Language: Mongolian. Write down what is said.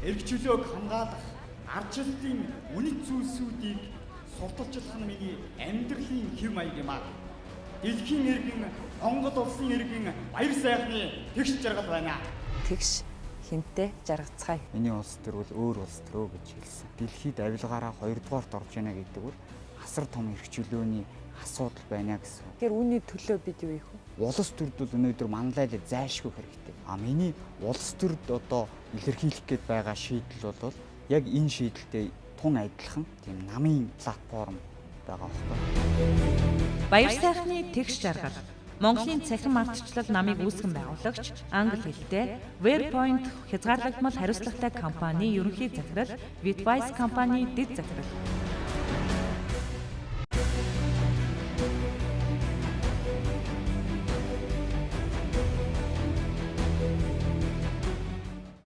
эрх чөлөөг хамгаалах ардчлалын үнэт зүйлсүүдийг сурталч чадах нь миний амьдралын хэв маяг юм аа. Дэлхийн иргэн Монгол улсын иргэн баяр сайхны тэгш жаргал байна. Тэгш хинтээ жаргацгаая. Миний улс төр бол өөр улс төрөө гэж хэлсэн. Дэлхийд авилгаараа 2 дугаарт орж байна гэдэг бол асар том эрх чөлөөний асуудал байна гэсэн. Тэгэхээр үүний төлөө бид юу ийх вэ? Улс төрд бол өнөөдөр манлайлал зайлшгүй хэрэгтэй. Миний улс төрд одоо илэрхийлэх гээд байгаа шийдэл бол яг энэ шийдэлтэй тун адилхан тийм намын платформ байгаа байхгүй. Баяр сайхны тэгш жаргал. Монголын цахим ардчлал намыг үүсгэн байгуулагч англи хэлтэй Waypoint хязгаарлагдмал хариуцлагатай компани ерөнхий захирал Vitwise компани дэд захирал